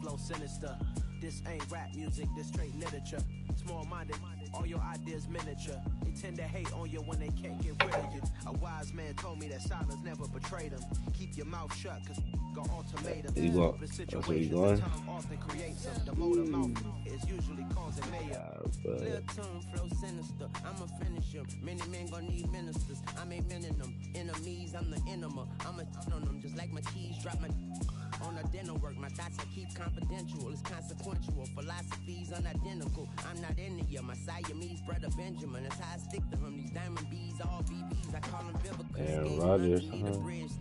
flow sinister. This ain't rap music, this straight literature. Small-minded, all your ideas miniature. They tend to hate on you when they can't get rid of you. A wise man told me that silence never betrayed him. Keep your mouth shut, cause got ultimatum. There you go. That's where you going. Often creates them. The motor mouth is usually causing mayor. Little tune, flow sinister. I'ma finish him. Many men gon' need ministers. I ain't mending them. Enemies, I'm the enema. I'ma on them just like my keys. Drop my on a dental work. My thoughts I keep confidential. It's consequential. Philosophies unidentical. I'm not in it. My Siamese brother Benjamin. That's how I stick to him. These diamond bees, all BBs. I call them biblical. Aaron Rodgers.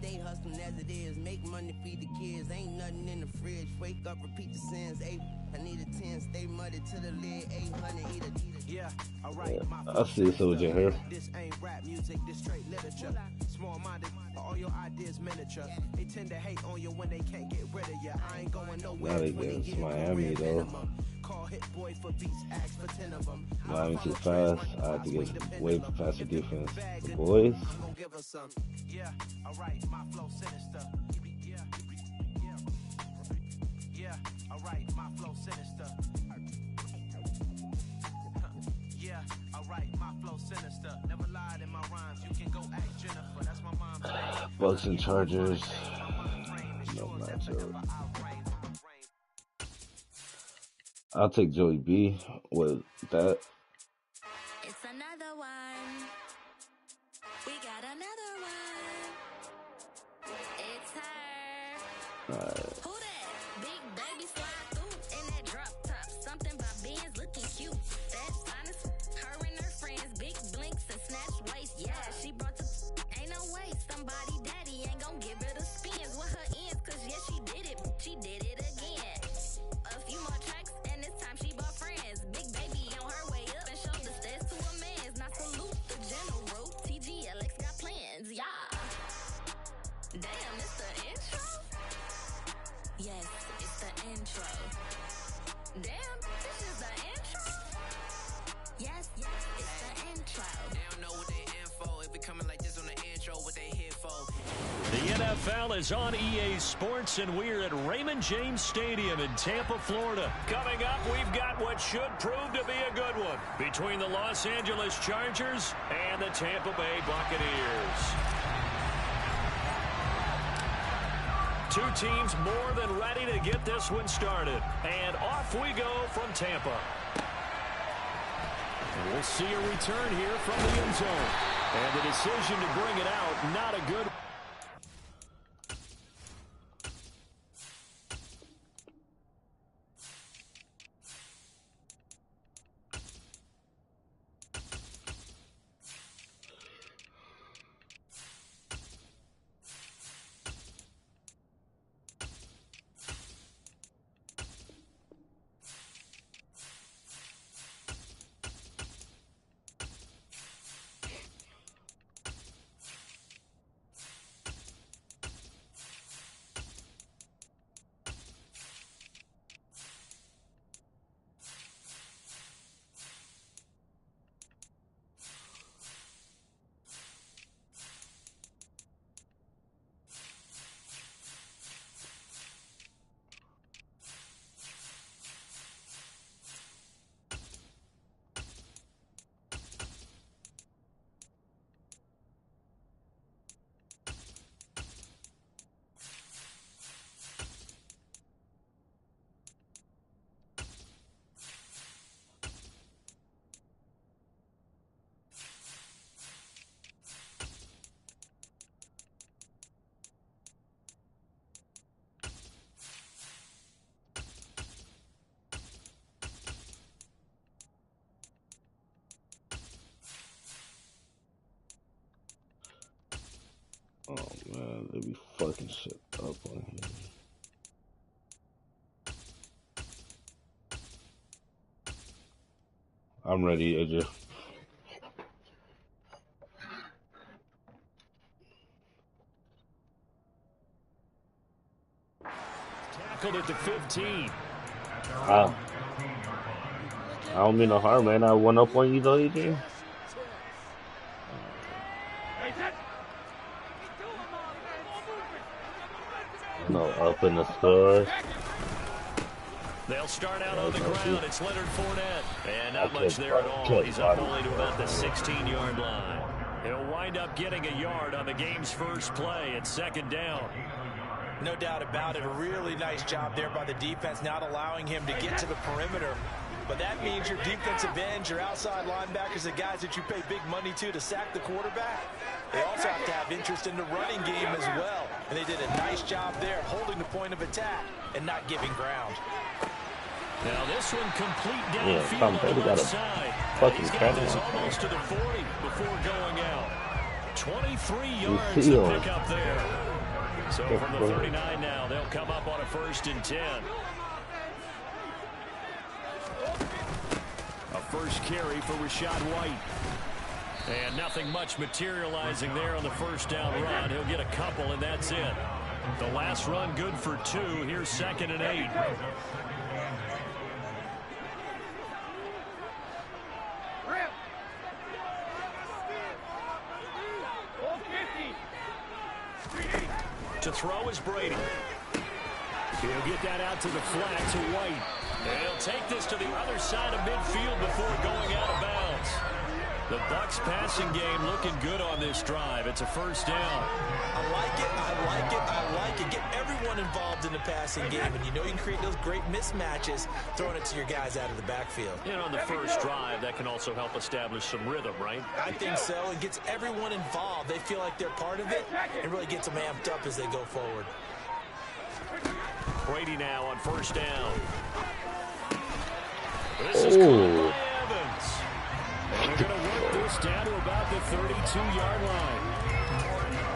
Stay hustling as it is. Make money, feed the kids. Ain't nothing in the fridge. Wake up, repeat the sins. I need a 10. Stay muddy to the lid. 800. Eat a. Yeah, alright. I see a soldier here. This ain't rap music. This straight literature. Small-minded, all your ideas miniature. They tend to hate on you when they can't get rid of you. I ain't going nowhere. Not against Miami though. Call hit boy for beats, ask for 10 of them. Miami too fast. I have to get way faster defense. The boys. I'm gonna give us some. Yeah, alright, my flow sinister. Yeah, alright, my flow sinister. Yeah, alright, my flow sinister. Never lied in my rhymes. You can go ask Jennifer. That's my mom's name. Bucks and Chargers. No matchup. I'll take Joey B with that. It's another one. We got another one. It's her. Alright. Who that? Big baby slide through in that drop top. Something about Benz looking cute. That's honest. Her and her friends, big blinks and snatch waist. Yeah, she brought the ain't no way. Somebody daddy ain't gon' give her the spins with her ends. Cause yeah, she did it. She did it again. A few more tracks and this time she bought friends. Big baby on her way up and showed the stairs to a man's. Now salute the general. TGLX got plans. Yeah. Damn, it's the intro? Yes, it's the intro. Damn, this is the intro? Yes, it's the intro. They don't know what they info. It be coming like this on the intro. What they here for? The NFL is on EA Sports, and we're at Raymond James Stadium in Tampa, Florida. Coming up, we've got what should prove to be a good one between the Los Angeles Chargers and the Tampa Bay Buccaneers. Two teams more than ready to get this one started. And off we go from Tampa. And we'll see a return here from the end zone. And the decision to bring it out, not a good one. Oh man, they be fucking shit up on here. I'm ready, Adrian. Tackled at the 15. I don't mean no harm, man. I went up on you though, Adrian. No, up in the score. They'll start out on the ground. It's Leonard Fournette. And not much there at all. He's up only to about the 16-yard line. He'll wind up getting a yard on the game's first play at second down. No doubt about it. A really nice job there by the defense, not allowing him to get to the perimeter. But that means your defensive ends, your outside linebackers, the guys that you pay big money to sack the quarterback, they also have to have interest in the running game as well. And they did a nice job there holding the point of attack and not giving ground. Now this one complete downfield on the left side. He's got this almost to the 40 before going out. 23 yards to pick up there. So from the 39 now, they'll come up on a 1st and 10. A first carry for Rachaad White. And nothing much materializing there on the first down run. He'll get a couple, and that's it. The last run good for 2. Here's 2nd and 8. To throw is Brady. He'll get that out to the flat to White. And he'll take this to the other side of midfield before going out of bounds. The Bucs passing game looking good on this drive. It's a 1st down. I like it, I like it, I like it. Get everyone involved in the passing game, and you know you can create those great mismatches throwing it to your guys out of the backfield. And on the first drive, that can also help establish some rhythm, right? I think so. It gets everyone involved. They feel like they're part of it, and really gets them amped up as they go forward. Brady now on 1st down. This is caught by Evans. And they're going to work this down to about the 32-yard line.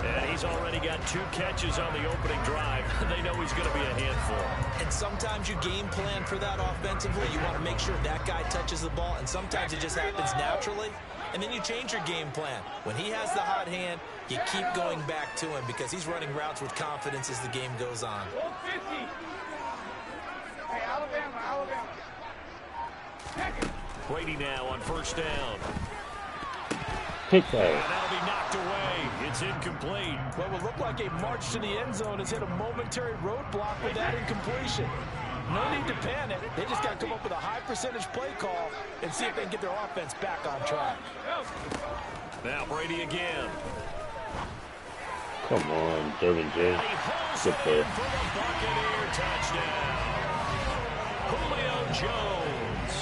And he's already got 2 catches on the opening drive. They know he's going to be a handful. And sometimes you game plan for that offensively. You want to make sure that guy touches the ball, and sometimes it just happens naturally. And then you change your game plan. When he has the hot hand, you keep going back to him because he's running routes with confidence as the game goes on. Brady now on 1st down. Pick that. And that'll be knocked away. It's incomplete. What will look like a march to the end zone has hit a momentary roadblock with that incompletion. No need to panic. They just got to come up with a high percentage play call and see if they can get their offense back on track. Now Brady again. Come on, Dervin James. Get there. For the Buccaneer touchdown. Julio Jones.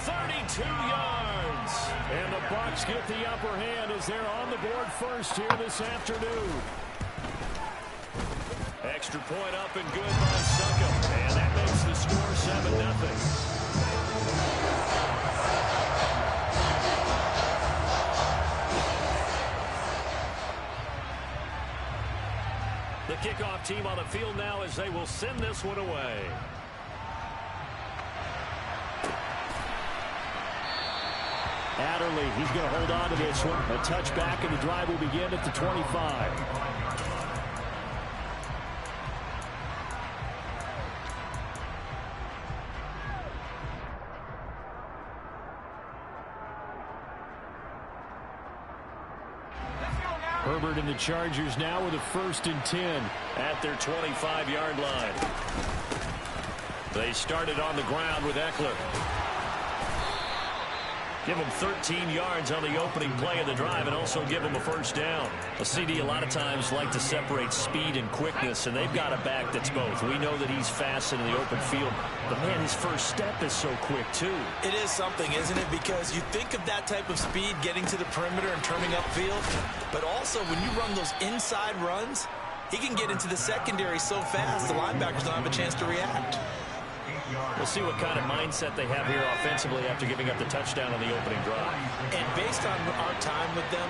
32 yards. And the Bucs get the upper hand as they're on the board first here this afternoon. Extra point up and good by Suckup. And that makes the score 7-0. The kickoff team on the field now as they will send this one away. Adderley, he's going to hold on to this one. A touchback, and the drive will begin at the 25. Herbert and the Chargers now with a 1st and 10 at their 25-yard line. They started on the ground with Eckler. Give him 13 yards on the opening play of the drive and also give him a 1st down. A CD a lot of times like to separate speed and quickness, and they've got a back that's both. We know that he's fast in the open field, but man, his first step is so quick too. It is something, isn't it? Because you think of that type of speed getting to the perimeter and turning upfield, but also when you run those inside runs, he can get into the secondary so fast the linebackers don't have a chance to react. We'll see what kind of mindset they have here offensively after giving up the touchdown on the opening drive. And based on our time with them,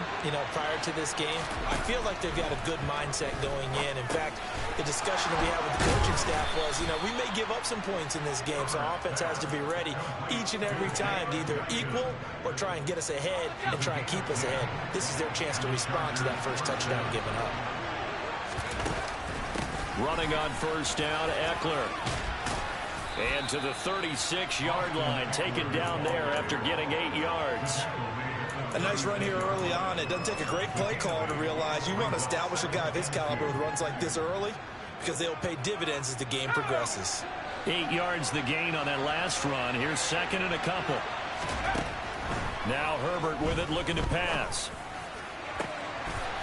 prior to this game, I feel like they've got a good mindset going in. In fact, the discussion that we had with the coaching staff was, we may give up some points in this game, so our offense has to be ready each and every time to either equal or try and get us ahead and try and keep us ahead. This is their chance to respond to that first touchdown given up. Running on 1st down, Eckler. And to the 36-yard line, taken down there after getting 8 yards. A nice run here early on. It doesn't take a great play caller to realize you want to establish a guy of his caliber with runs like this early because they'll pay dividends as the game progresses. 8 yards the gain on that last run. Here's second and a couple. Now Herbert with it, looking to pass.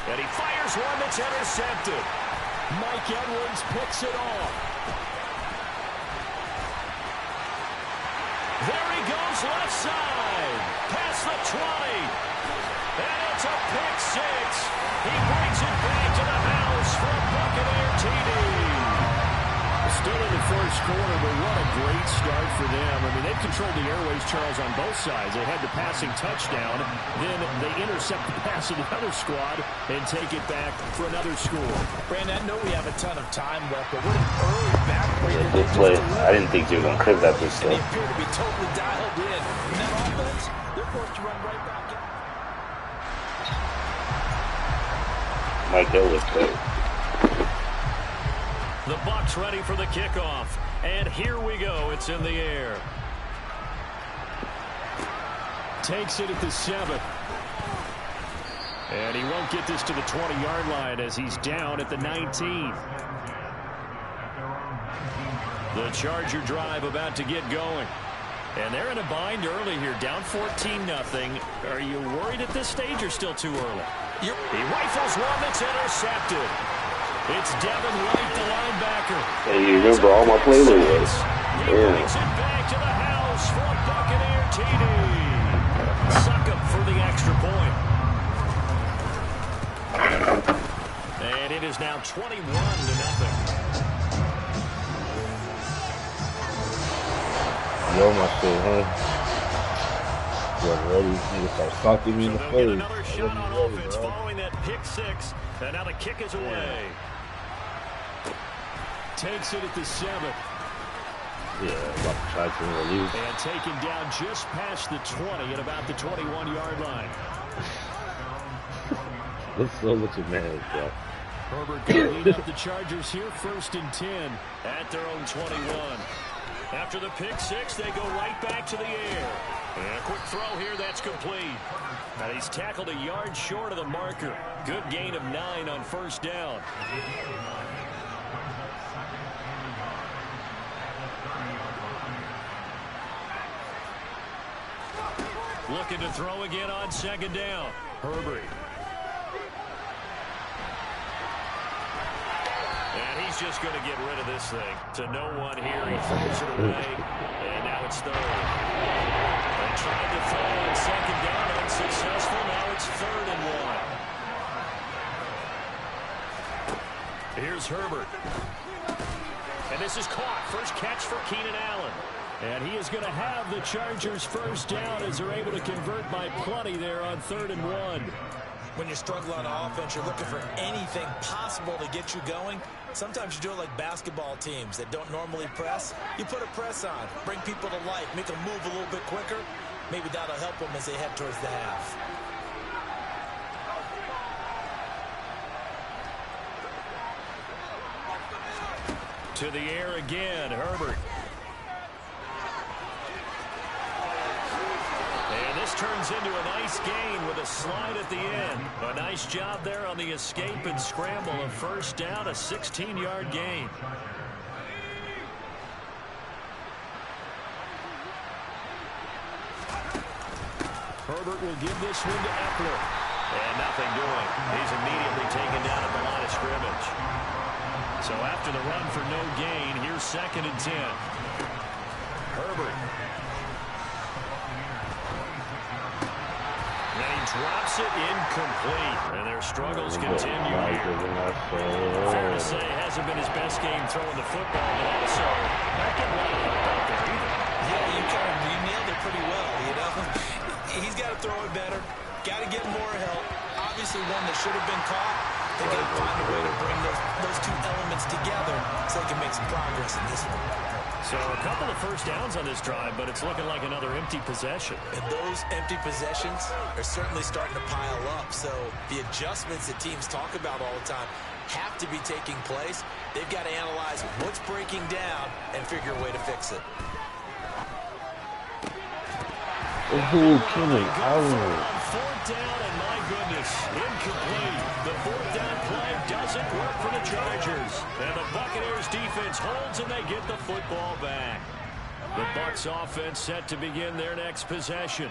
And he fires one that's intercepted. Mike Edwards picks it off. There he goes, left side. Past the 20. And it's a pick six. He brings it back to the house for a Buccaneer TD. Still in the first quarter, but what a great start for them. I mean, they've controlled the airways, Charles, on both sides. They had the passing touchdown. Then they intercept the pass of the other squad and take it back for another score. Brandon, I know we have a ton of time left, but what an early backbreaker. Yeah, good play. I didn't think you were going to crib that this And they stuff. appear to be totally dialed in. And that offense, they're forced to run right back in. Mike Edwards played. The Bucs ready for the kickoff. And here we go. It's in the air. Takes it at the 7. And he won't get this to the 20-yard line as he's down at the 19. The Charger drive about to get going. And they're in a bind early here, down 14-0. Are you worried at this stage or still too early? He rifles one that's intercepted. It's Devin White, the linebacker. Hey, you remember all my playlists? He brings it back to the house for a Buccaneer TD. Suck him for the extra point. And it is now 21-0. Yo, my shit, huh? You ready? Nigga start socking me in the So face. they'll get another shot on Ready, offense bro. following that pick six. And now the kick is away. Takes it at the 7. Yeah, about to try to release. And taken down just past the 20 at about the 21-yard line. There's so much advantage, bro. Herbert going to lead up the Chargers here, 1st and 10 at their own 21. After the pick six, they go right back to the air. And a quick throw here, that's complete. And he's tackled a yard short of the marker. Good gain of 9 on 1st down. Looking to throw again on 2nd down. Herbert. And he's just going to get rid of this thing. To no one here. He throws it away. And now it's 3rd. They tried to throw on 2nd down. Unsuccessful. Now it's 3rd and 1. Here's Herbert. And this is caught. First catch for Keenan Allen. And he is going to have the Chargers 1st down as they're able to convert by plenty there on 3rd and 1. When you struggle on offense, you're looking for anything possible to get you going. Sometimes you do it like basketball teams that don't normally press. You put a press on, bring people to life, make them move a little bit quicker. Maybe that'll help them as they head towards the half. To the air again, Herbert. And this turns into a nice gain with a slide at the end. A nice job there on the escape and scramble. A 1st down, a 16-yard gain. Herbert will give this one to Eckler. And nothing doing. He's immediately taken down at the line of scrimmage. So after the run for no gain, here's 2nd and 10. Herbert. And he drops it incomplete. And their struggles continue here. Fair to say, hasn't been his best game throwing the football, but also not getting a lot of help out there either. Yeah, you nailed it pretty well, you know. He's got to throw it better. Got to get more help. Obviously one that should have been caught. They got to find a way to bring those two elements together so they can make some progress in this one. So a couple of 1st downs on this drive, but it's looking like another empty possession. And those empty possessions are certainly starting to pile up. So the adjustments that teams talk about all the time have to be taking place. They've got to analyze what's breaking down and figure a way to fix it. Keenan Allen. fourth down, and my goodness, incomplete. The fourth down play doesn't work for the Chargers. And the Buccaneers defense holds, and they get the football back. The Bucs offense set to begin their next possession.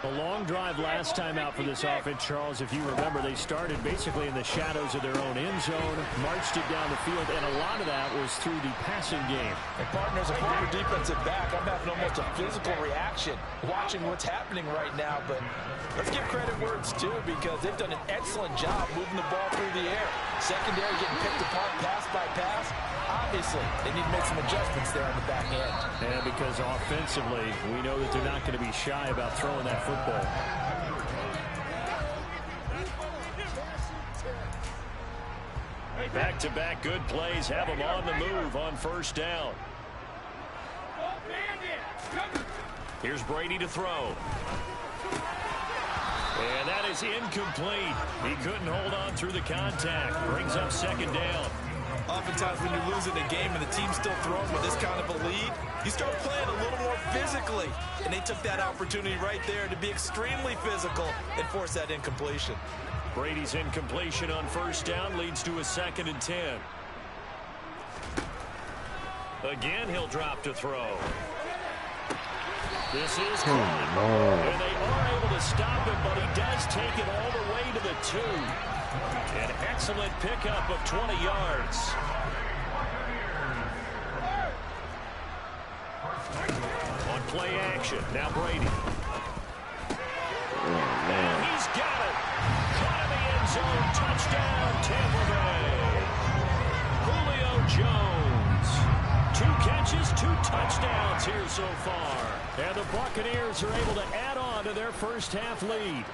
A long drive last time out for this offense, Charles. If you remember, they started basically in the shadows of their own end zone, marched it down the field, and a lot of that was through the passing game. And partners, a former defensive back, I'm having almost a physical reaction watching what's happening right now. But let's give credit where it's due, because they've done an excellent job moving the ball through the air. Secondary getting picked apart pass by pass. Obviously, they need to make some adjustments there on the back end. And because offensively, we know that they're not going to be shy about throwing that football. Back-to-back good plays have them on the move on first down. Here's Brady to throw. And that is incomplete. He couldn't hold on through the contact. Brings up second down. Oftentimes when you're losing a game and the team's still throwing with this kind of a lead, you start playing a little more physically. And they took that opportunity right there to be extremely physical and force that incompletion. Brady's incompletion on first down leads to a 2nd and 10. Again, he'll drop to throw. This is caught. And they are able to stop him, but he does take it all the way to the 2. An excellent pickup of 20 yards. On play action, now Brady. And he's got it. Caught in the end zone. Touchdown, Tampa Bay. Julio Jones. 2 catches, 2 touchdowns here so far. And the Buccaneers are able to add on to their first half lead.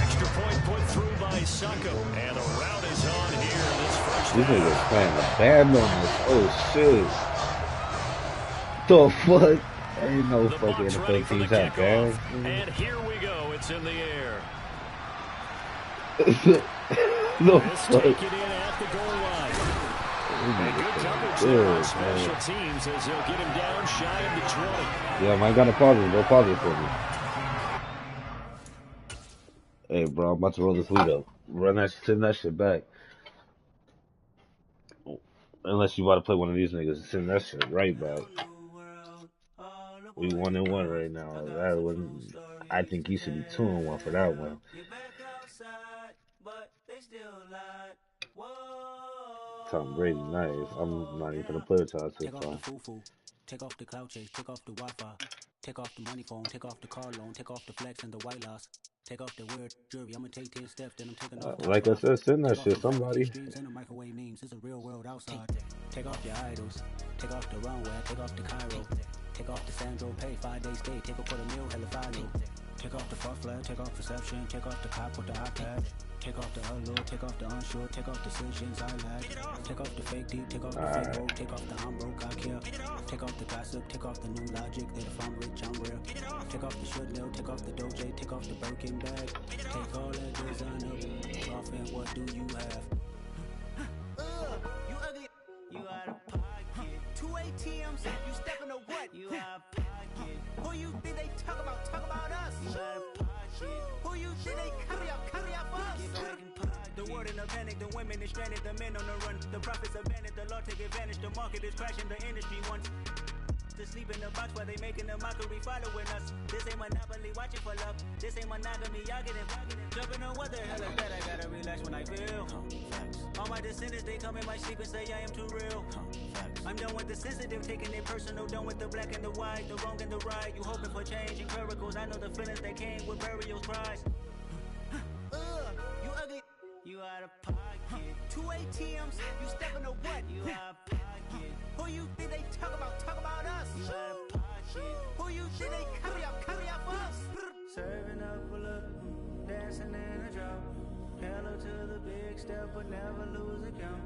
Extra point put through by Succo. And the route is on here this first These half. niggas playing the bad numbers. Oh, shit. The fuck? Ain't no fucking NFL teams out there. And here we go. It's in the air. No This fuck. take it in at the goal line. And good coverage there on special teams as they'll get him down shy of the 20. Yeah, man, gotta pause it. Go pause it for me. Hey, bro, I'm about to roll this weed up. Send that shit back. Unless you about to play one of these niggas, send that shit right back. We 1-1 right now. That one, I think he should be 2-1 for that one. Tom Brady, nice. I'm not even gonna play with y'all so far. Take off the cloud chase, take off the Wi-Fi, take off the money phone, take off the car loan, take off the flex and the white loss, take off the weird jewelry. I'ma take 10 steps, then I'm taking off. Like I said, send that shit, somebody. And the microwave memes, it's a real world outside. Take off your idols, take off the runway, take off the Cairo, take off the Sandro pay, 5-day stay, take off for the meal, hella final. Take off the far flag, take off perception, take off the cop with the iPad. Take off the allure, take off the unsure, take off decisions I lack. Take off the fake deep, take off the fake road, take off the I'm broke, I care. Take off the gossip, take off the new logic that if I'm rich, I'm real. Take off the should know, take off the doje, take off the Birkin bag. Take all that designer off and what do you have? You ugly, you out of pocket. 2 ATMs, you stepping to what? You out of pocket. Who you think they talk about us? You out of pocket. Who you think they carry up for us? The world in a panic, the women is stranded, the men on the run. The profits abandoned, the law take advantage, the market is crashing, the industry wants to sleep in the box while they making a mockery following us. This ain't monopoly, watching for love. This ain't monogamy, y'all getting jumping on what the hell is that? I gotta relax when I feel. All my descendants, they come in my sleep and say I am too real. I'm done with the sensitive, taking it personal, done with the black and the white, the wrong and the right. You hoping for change and miracles, I know the feelings that came with burial cries. You ugly, you out of pocket. 2 ATMs, you stepping to what? You out of pocket. Who you think they talk about us? You out of pocket. Who you think they carry up for us? Serving up a look, dancing in a drop. Hello to the big step, but never lose a count.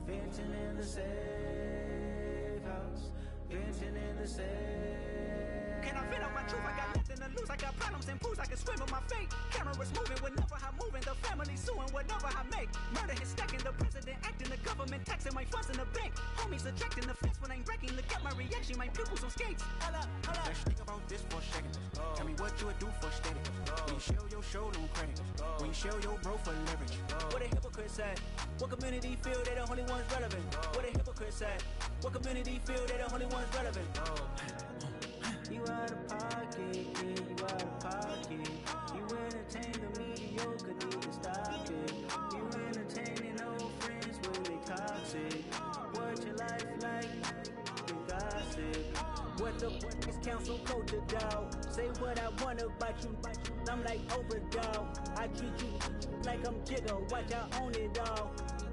Venting in the safe house, venting in the safe. Can I fit out my truth? I got nothing to lose. I got problems and pools. I can swim in my fate. Cameras moving whenever I'm moving. The family suing whatever I make. Murder is stacking, the president acting, the government taxing my funds in the bank. Homies subtracting the fence when I'm breaking. Look at my reaction, my pupils on skates. Hold up. Let's think about this for a second. Tell me what you would do for steady. When you show your show no credit. When you show your bro for leverage. What a hypocrite said. What community feel they the only ones relevant? What a hypocrite said. What community feel they the only ones relevant? You out of pocket, yeah, you out of pocket. You entertain the mediocre, need to stop it. You entertaining old friends when they toxic. What your life like? You gossip. What the fuck is council culture, dog? Say what I want about you. I'm like overdog. I treat you like I'm Jigga. Watch I own it all.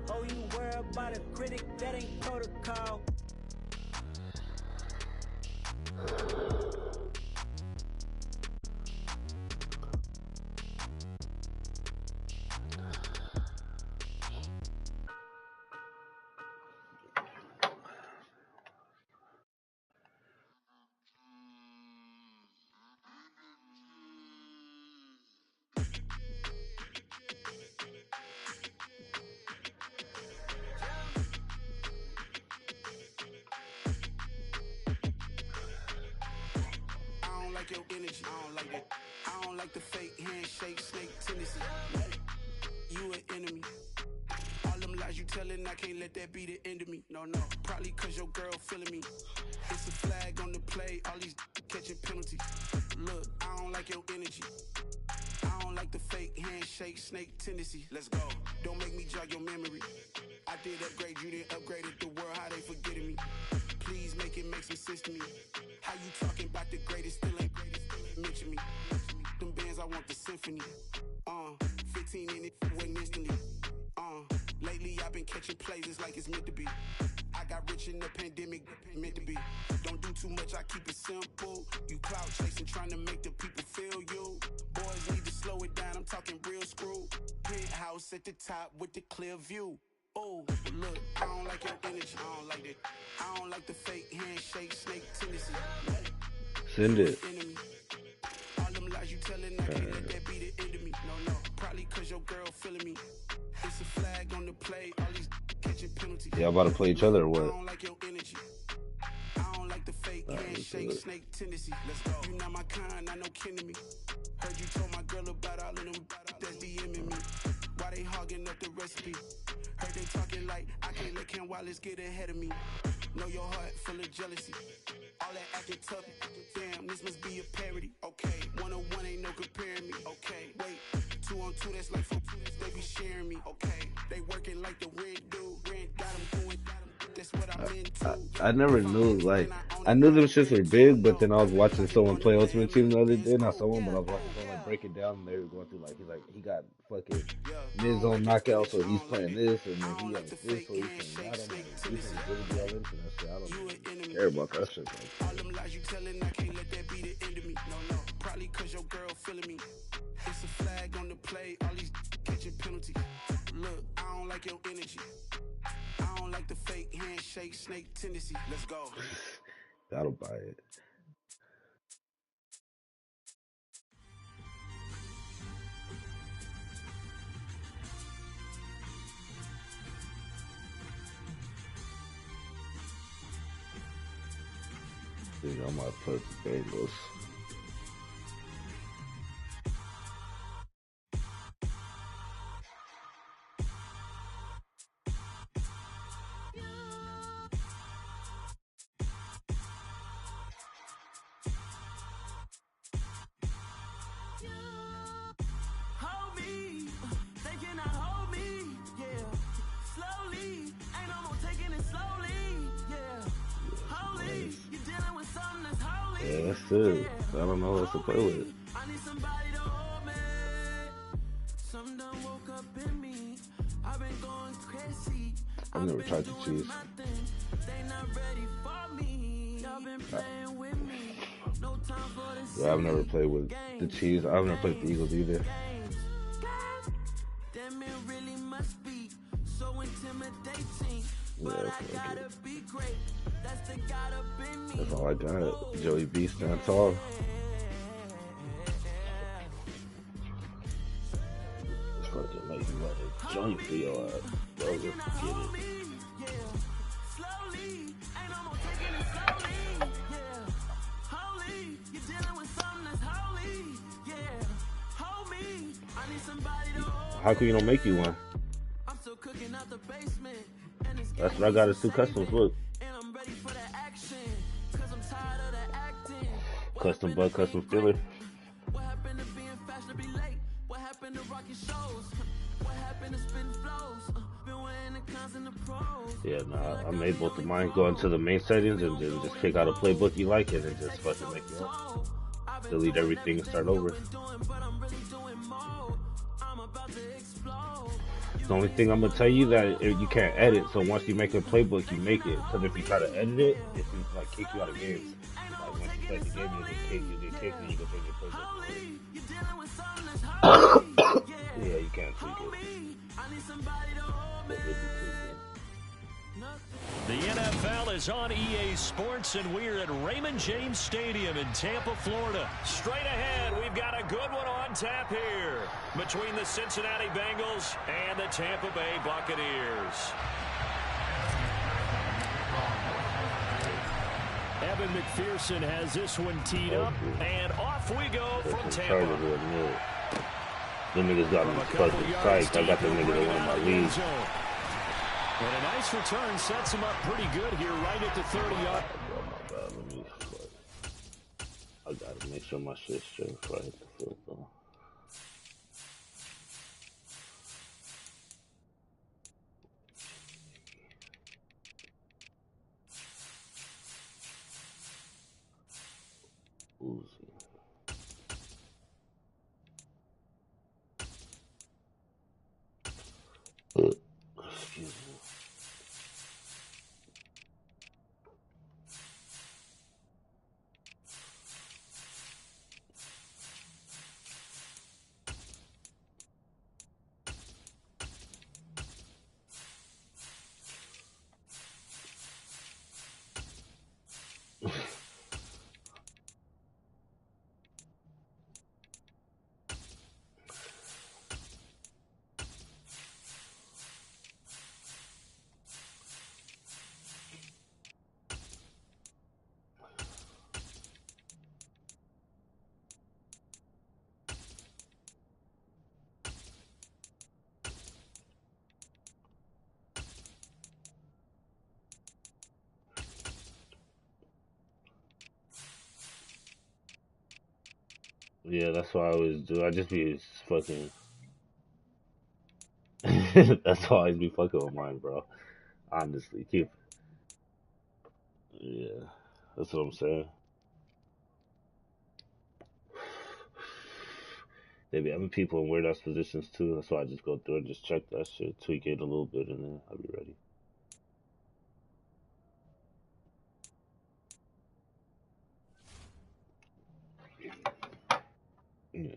Oh, you worry about a critic? That ain't protocol. Your energy, I don't like that. I don't like the fake handshake, snake tendency. You an enemy. All them lies you telling, I can't let that be the end of me. No, probably cause your girl feeling me. It's a flag on the play, all these catching penalties. Look, I don't like your energy. I don't like the fake handshake, snake tendency. Let's go. Don't make me jog your memory. I did upgrade, you didn't upgrade it. The world, how they forgetting me. Please make it make some sense to me. How you talking about the greatest, still ain't greatest, mention me. Them bands, I want the symphony. 15 in it, wasn't instantly. Lately I've been catching plays, it's like it's meant to be. I got rich in the pandemic, meant to be. Don't do too much, I keep it simple. You clout chasing, trying to make the people feel you. Boys need to slow it down, I'm talking real screw. Penthouse at the top with the clear view. Oh, look, I don't like your energy, I don't like it. I don't like the fake handshake, snake tendency. Send it. All them lies you telling, I can't let that be the end of me. No, probably cause your girl feeling me. It's a flag on the play, all these catching penalties. Y'all about to play each other or what? I don't like your energy. I don't like the fake handshake, snake tendency. Let's go. You not my kind, I know kin to me. Heard you told my girl about all of them that's DMing me. Why they hogging up the recipe? Heard they talking like I can't let Ken Wallace get ahead of me. Know your heart full of jealousy. All that acting tough. Damn, this must be a parody. Okay, 1-on-1 ain't no comparing me. Okay, wait, 2-on-2 that's like 4-2. They be sharing me. Okay, they working like the rent do. Rent got them doing. That's what I'm into. I never knew, like, I knew them shits were big, but then I was watching someone play Ultimate Team the other day. Not someone, but I was watching someone like break it down, and they were going through like he got fucking mid-zone knockout, so he's playing this, and then he has this, so he's playing that. I'm like, he's really be all into that shit. I don't care about that shit. Like, all them lies you telling, I can't let that be the end of me. No, probably cause your girl feeling me. It's a flag on the play, all these catching penalties. Look, I don't like your energy. I don't like the fake handshake, snake tendency. Let's go. Gotta buy it. Dude, I might put the Bengals. Yeah, that's it. I don't know what to play with. I've never tried the cheese. Yeah, I've never played with the cheese. I've never played with the Eagles either. Yeah, okay. That's all I got. Joey B stand tall. money for your ass. Bro, let's get it. How come you don't make you one? That's what I got is 2 customs. Look. Custom butt, custom filler. Yeah, nah, I made both of mine. Go into the main settings and then just pick out a playbook you like it and just fucking make it up. Delete everything and start over. The only thing I'm gonna tell you that you can't edit. So once you make a playbook, you make it. Because if you try to edit it, it seems like kick you out of games. Like once you play the game, you get kicked, and you can change your playbook. Yeah, you can't tweak it. The NFL is on EA Sports, and we're at Raymond James Stadium in Tampa, Florida. Straight ahead, we've got a good one on tap here between the Cincinnati Bengals and the Tampa Bay Buccaneers. Evan McPherson has this one teed up, and off we go from Tampa. Them niggas got me fucking psyched. I got them niggas in one of my leagues. And a nice return sets him up pretty good here right at the 30-yard. I gotta make sure my shit's straight before I hit the field goal. Uzi. Excuse me. Yeah, that's what I always do. I just be fucking. That's why I always be fucking with mine, bro. Honestly, keep. Yeah, that's what I'm saying. They be having people in weird ass positions too. That's why I just go through and just check that shit, tweak it a little bit, and then I'll be ready. Yeah.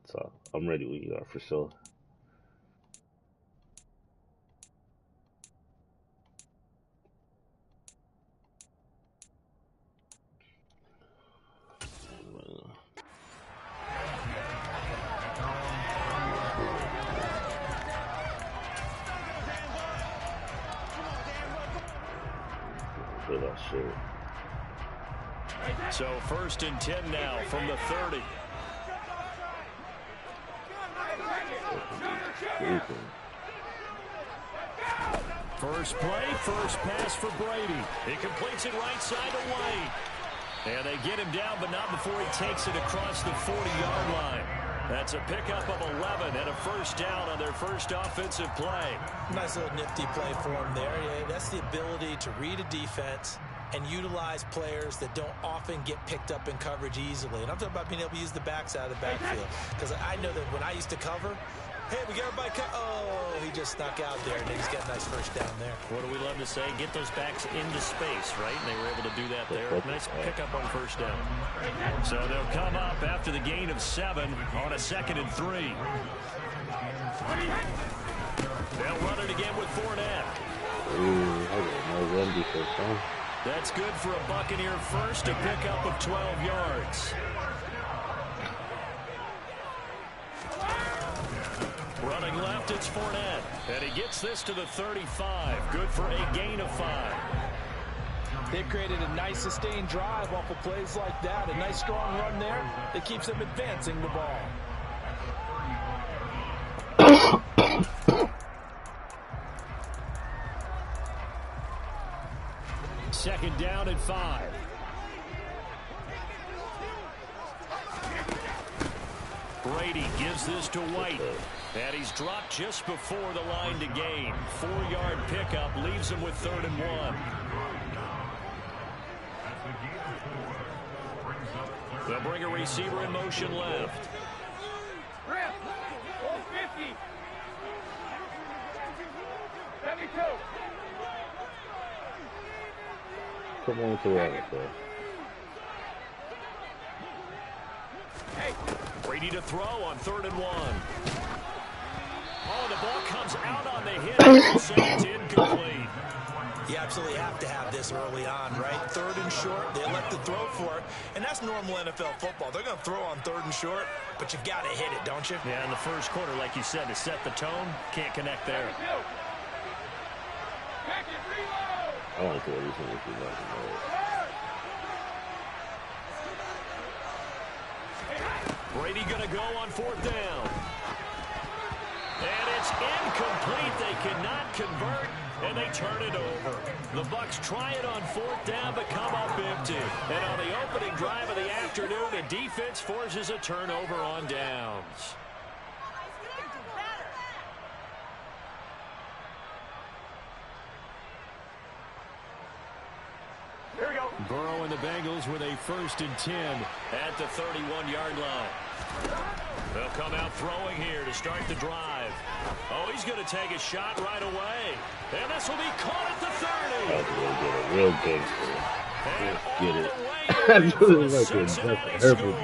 So I'm ready when you are for sure. That shit. So 1st and 10 now from the 30. First play, first pass for Brady. He completes it right side to White. And they get him down, but not before he takes it across the 40-yard line. That's a pickup of 11 and a first down on their first offensive play. Nice little nifty play for him there. Yeah, that's the ability to read a defense and utilize players that don't often get picked up in coverage easily. And I'm talking about being able to use the backs out of the backfield. Because I know that when I used to cover, hey, we got everybody oh, he just snuck out there, and he's got a nice first down there. What do we love to say? Get those backs into space, right? And they were able to do that there. Nice pickup on first down. So they'll come up after the gain of 7 on a 2nd and 3. They'll run it again with Fournette. Ooh, I got no run defense, huh? That's good for a Buccaneer first, a pickup of 12 yards. Running left, it's Fournette. And he gets this to the 35. Good for a gain of 5. They've created a nice sustained drive off of plays like that. A nice strong run there that keeps them advancing the ball. Second down and 5. Brady gives this to White. And he's dropped just before the line to gain. 4-yard pickup leaves him with 3rd and 1. They'll bring a receiver in motion left. Come on to run it, bro. Brady to throw on 3rd and 1. Oh, the ball comes out on the hit. It's incomplete. You absolutely have to have this early on, right? 3rd and short, they elect to throw for it, and that's normal NFL football. They're going to throw on 3rd and short, but you've got to hit it, don't you? Yeah, in the first quarter, like you said, to set the tone, can't connect there. I want to throw this one if you like. Brady going to go on 4th down. And it's incomplete. They cannot convert, and they turn it over. The Bucs try it on 4th down, but come up empty. And on the opening drive of the afternoon, the defense forces a turnover on downs. Burrow and the Bengals with a 1st and 10 at the 31-yard line. They'll come out throwing here to start the drive. Oh, he's going to take a shot right away. And this will be caught at the 30. Real big. Get it. I knew it was like a Herbert.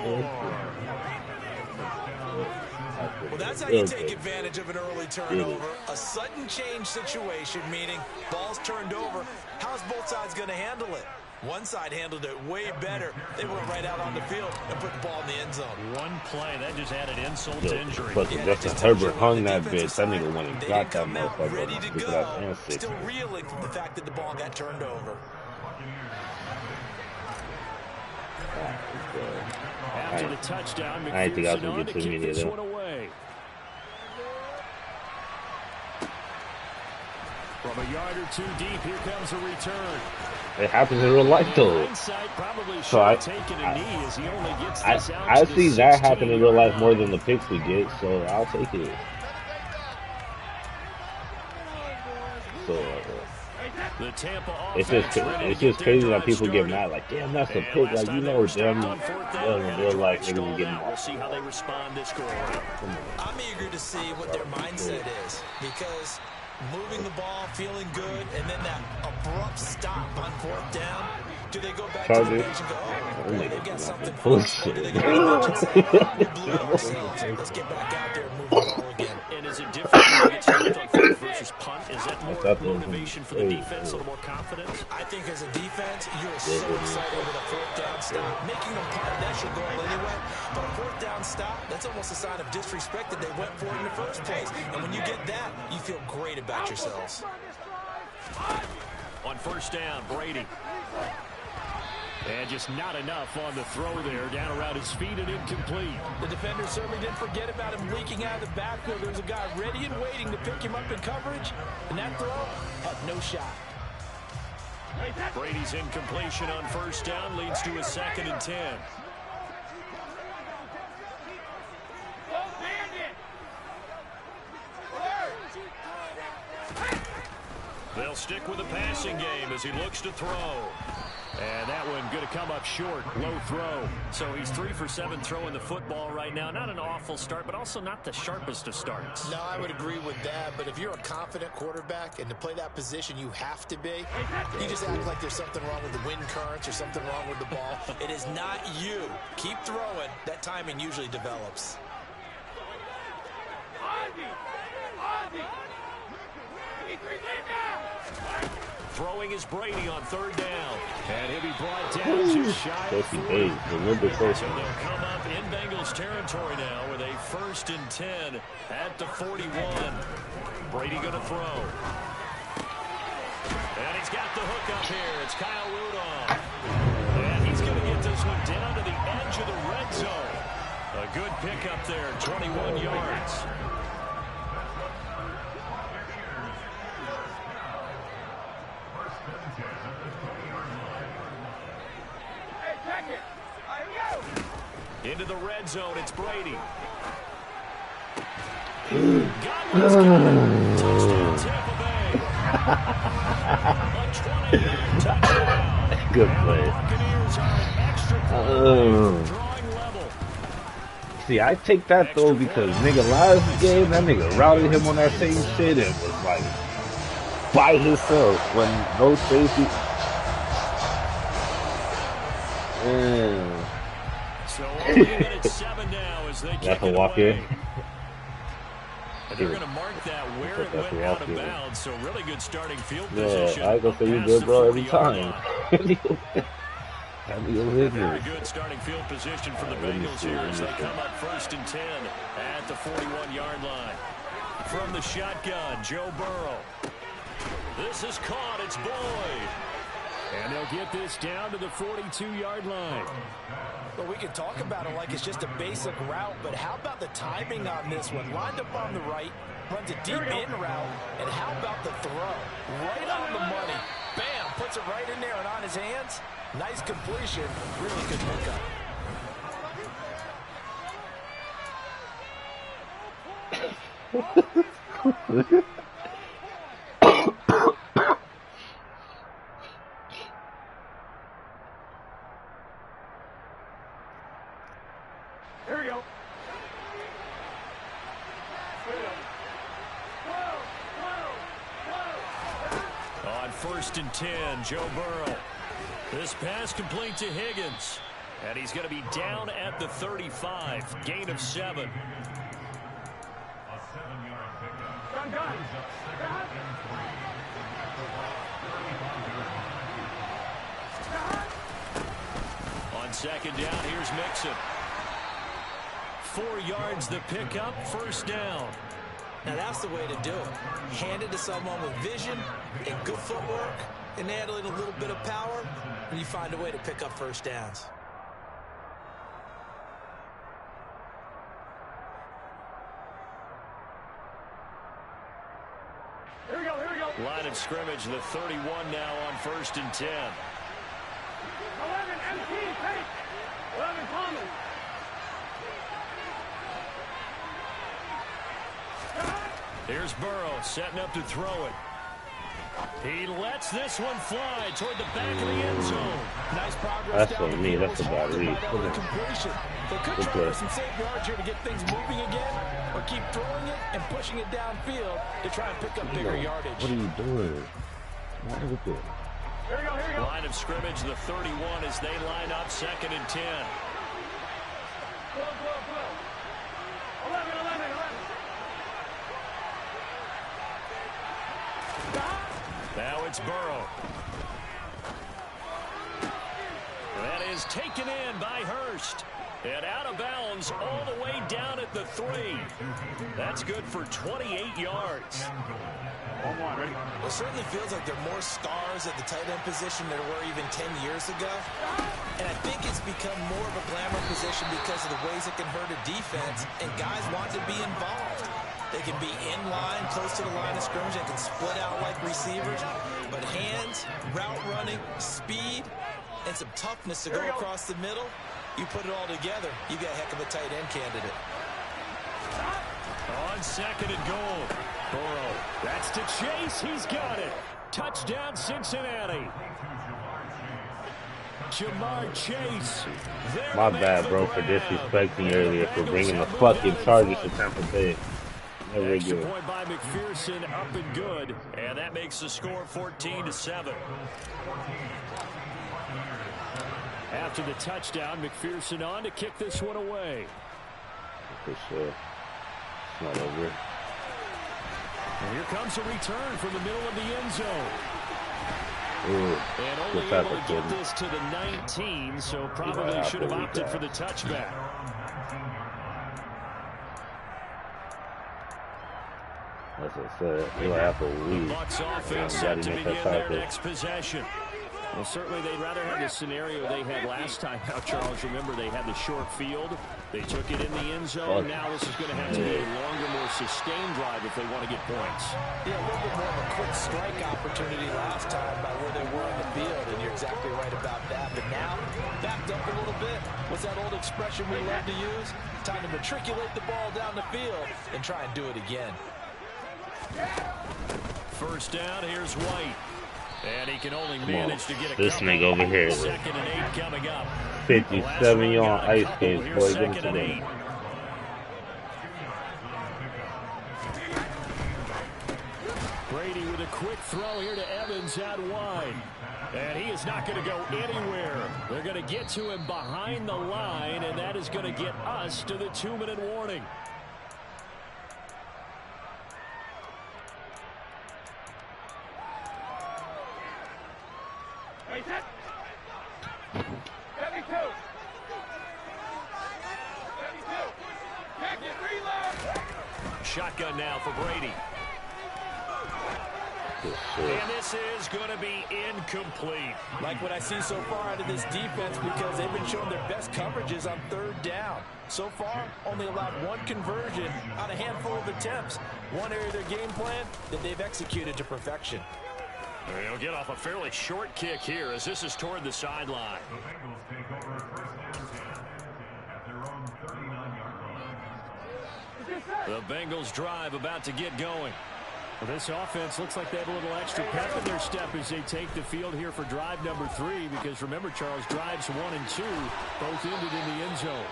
Well, that's how you take advantage of an early turnover. A sudden change situation, meaning ball's turned over. How's both sides going to handle it? One side handled it way better. They went right out on the field and put the ball in the end zone. One play, that just added insult to injury. But Justin Herbert hung that bitch. That nigga went and got that motherfucker. Ready to go. Still reeling from the fact that the ball got turned over. After the touchdown, I think I was McPherson going on to to get too keep many of this them. one away. From a yard or 2 deep, here comes a return. It happens in real life, though. So I see that happen in real life more than the picks we get, so I'll take it. So it's just crazy that people get mad, like, damn, that's a pick. Like, you know, them in real life, they're gonna get mad. We'll see how they respond this go around. I'm eager to see what their mindset is, because moving the ball, feeling good, and then that abrupt stop on 4th down. Do they go back to the bench and go, oh, they've got something for us? Or do they go to the bench and say, we blew it ourselves. Let's get back out there and move the ball again. And is it different when you get stopped on 4th versus punt? Is that more motivation for the defense, a little more confidence? I think as a defense, you're so excited with a 4th down stop. Making them punt, that's your goal anyway. But a 4th down stop, that's almost a sign of disrespect that they went for it in the first place. And when you get that, you feel great about yourselves. On 1st down, Brady. And just not enough on the throw there, down around his feet and incomplete. The defender certainly didn't forget about him leaking out of the backfield. There was a guy ready and waiting to pick him up in coverage, and that throw had no shot. Brady's incompletion on 1st down leads to a 2nd and 10. They'll stick with the passing game as he looks to throw. And that one going to come up short, low throw. So he's 3 for 7 throwing the football right now. Not an awful start, but also not the sharpest of starts. No, I would agree with that. But if you're a confident quarterback and to play that position you have to be, you just act like there's something wrong with the wind currents or something wrong with the ball. It is not you. Keep throwing. That timing usually develops. Throwing is Brady on third down. And he'll be brought down just shy of 40. So they'll come up in Bengals territory now with a 1st and 10 at the 41. Brady going to throw. And he's got the hook up here. It's Kyle Rudolph. And he's going to get this one down to the edge of the red zone. A good pickup there, 21 yards. Into the red zone, it's Brady. Godwin's got it. Touchdown, Tampa Bay. A 20-yard touchdown. Good play. Buccaneers are an extra point drawing level. See, I take that though because nigga last game, that nigga routed him on that same shit and was like by himself when no safety. Man. So only at 7 now as they kick That's a it walk away. in. And they're going to mark that where it went out of bounds. So really good starting field Yeah, position. I gonna say you good, bro, every time. Very good starting field position for the Bengals here as they come up 1st and 10 at the 41-yard line. From the shotgun, Joe Burrow. This is caught. It's Boyd. And they'll get this down to the 42-yard line. Well, we can talk about it like it's just a basic route, but how about the timing on this one? Lined up on the right, runs a deep in route, and how about the throw? Right on the money. Bam, puts it right in there and on his hands. Nice completion, really good pickup. Here we go. On 1st and 10, Joe Burrow. This pass complete to Higgins. And he's going to be down at the 35. Gain of 7. On 2nd down, here's Mixon. 4 yards the pickup, 1st down. Now that's the way to do it. Hand it to someone with vision and good footwork, and add in a little bit of power, and you find a way to pick up 1st downs. Here we go, here we go. Line of scrimmage, the 31 now on 1st and 10. 11 MT, take. 11 Thomas. Here's Burrow setting up to throw it. He lets this one fly toward the back of the end zone. Nice progress. That's what me. That's a bad read. Completion. They could try for some safe yards here to get things moving again, or keep throwing it and pushing it downfield to try and pick up bigger yardage. What are you doing? What is it? Here we go, here we go. Line of scrimmage, the 31 as they line up 2nd and 10. 11. Now it's Burrow. That is taken in by Hurst. And out of bounds all the way down at the 3. That's good for 28 yards. Ready? Well, it certainly feels like there are more stars at the tight end position than there were even 10 years ago. And I think it's become more of a glamour position because of the ways it can hurt a defense, and guys want to be involved. They can be in line, close to the line of scrimmage. They can split out like receivers. But hands, route running, speed, and some toughness to go across the middle, you put it all together, you got a heck of a tight end candidate. On 2nd and goal. Burrow. That's to Chase. He's got it. Touchdown, Cincinnati. Jamar Chase. My bad, bro, for disrespecting earlier, for bringing the fucking Chargers to Tampa Bay. Never Extra good. point by McPherson, up and good. And that makes the score 14-7. After the touchdown, McPherson on to kick this one away. For sure. It's not over. And here comes a return from the middle of the end zone. Ooh, and only able to get this to the 19, so probably should have opted for the touchback. That's what I said. We'll have to leave. The Bucs offense set to begin their next possession. Well, certainly they'd rather have the scenario they had last time out, Charles. Remember, they had the short field. They took it in the end zone. Now this is going to have to be a longer, more sustained drive if they want to get points. Yeah, a little bit more of a quick strike opportunity last time by where they were on the field, and you're exactly right about that. But now, backed up a little bit. What's that old expression we love to use? Time to matriculate the ball down the field and try and do it again. First down, here's White. And he can only manage to get a this nigga over here. Second and 8 coming up. 57-yard ice skates, boy. Give it to them. Brady with a quick throw here to Evans out wide. And he is not going to go anywhere. They're going to get to him behind the line, and that is going to get us to the 2-minute warning. Shotgun now for Brady. And this is going to be incomplete. Like what I see so far out of this defense, because they've been showing their best coverages on third down. So far, only allowed one conversion on a handful of attempts. One area of their game plan that they've executed to perfection. They'll get off a fairly short kick here as this is toward the sideline. The Bengals drive about to get going. Well, this offense looks like they have a little extra pep in their step as they take the field here for drive number 3, because remember, Charles, drives 1 and 2 both ended in the end zone.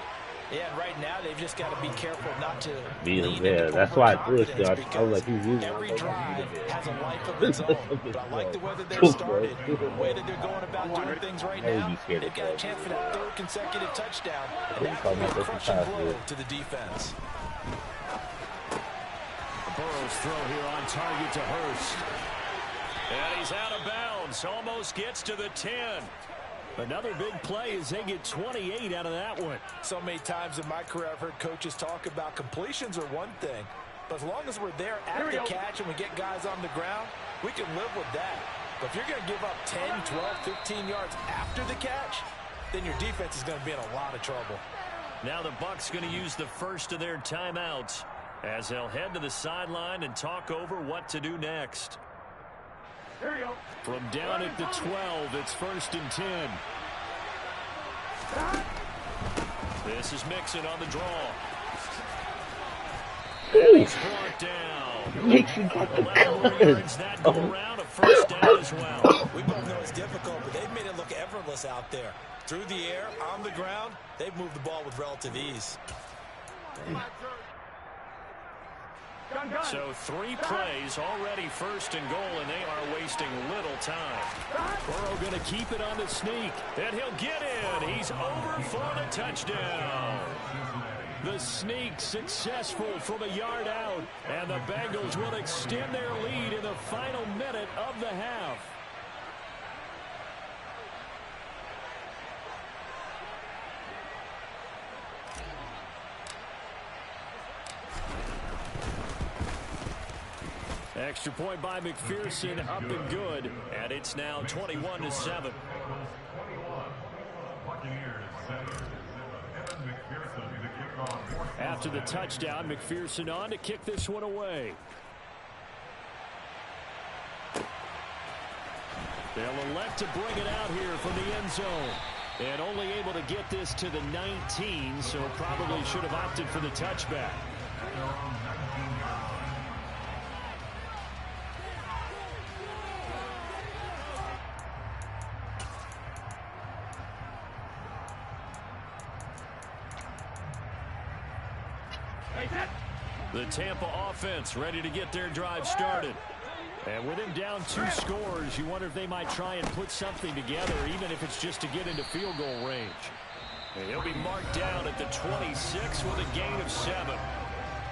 Yeah, and right now they've just got to be careful not to lean there. That's why I threw it. I was like, he's using every drive has a life of its own. But I like the way that they're started, the way that they're going about doing things right now. They've got a chance for that 3rd consecutive touchdown, and that could be a crushing blow to the defense. Burrow's throw here on target to Hurst. And he's out of bounds. Almost gets to the 10. Another big play as they get 28 out of that one. So many times in my career I've heard coaches talk about completions are one thing. But as long as we're there at the catch and we get guys on the ground, we can live with that. But if you're going to give up 10, 12, 15 yards after the catch, then your defense is going to be in a lot of trouble. Now the Bucs going to use the first of their timeouts as they'll head to the sideline and talk over what to do next. Here you go. From down at the 12, it's 1st and 10. This is Mixon on the draw. And he's brought down. Mixon got the 11 yards that go around, a first down as well. We both know it's difficult, but they've made it look effortless out there. Through the air, on the ground, they've moved the ball with relative ease. So 3 plays already 1st and goal, and they are wasting little time. Burrow going to keep it on the sneak, and he'll get in. He's over for the touchdown. The sneak successful from a yard out, and the Bengals will extend their lead in the final minute of the half. Extra point by McPherson, up and good, and it's now 21-7. After the touchdown, McPherson on to kick this one away. They'll elect to bring it out here from the end zone. And only able to get this to the 19, so probably should have opted for the touchback. The Tampa offense ready to get their drive started. And with him down 2 scores, you wonder if they might try and put something together, even if it's just to get into field goal range. And he'll be marked down at the 26 with a gain of 7.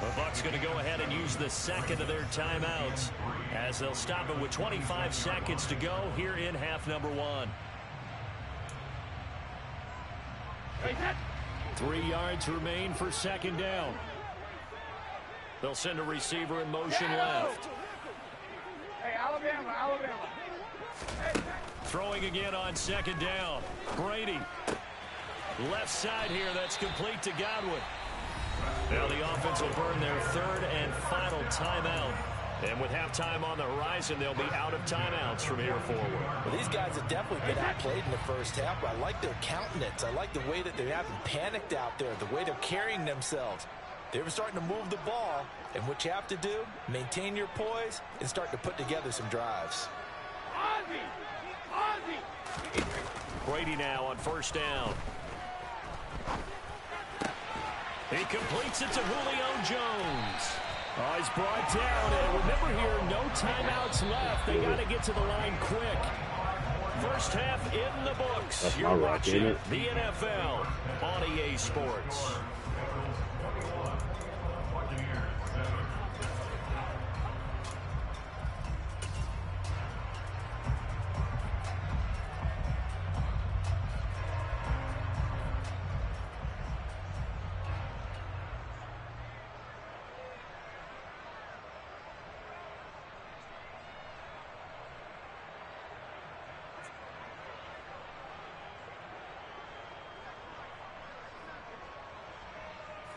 The Bucs going to go ahead and use the second of their timeouts as they'll stop it with 25 seconds to go here in half number 1. 3 yards remain for second down. They'll send a receiver in motion left. Hey, Alabama. Throwing again on second down. Brady. Left side here. That's complete to Godwin. Now the offense will burn their third and final timeout. And with halftime on the horizon, they'll be out of timeouts from here forward. Well, these guys have definitely been outplayed in the first half, but I like their countenance. I like the way that they haven't panicked out there, the way they're carrying themselves. They're starting to move the ball, and what you have to do, maintain your poise and start to put together some drives. Brady now on first down. He completes it to Julio Jones. Oh, he's brought down, and remember here, no timeouts left. They got to get to the line quick. First half in the books. That's You're rock, watching the NFL on EA Sports.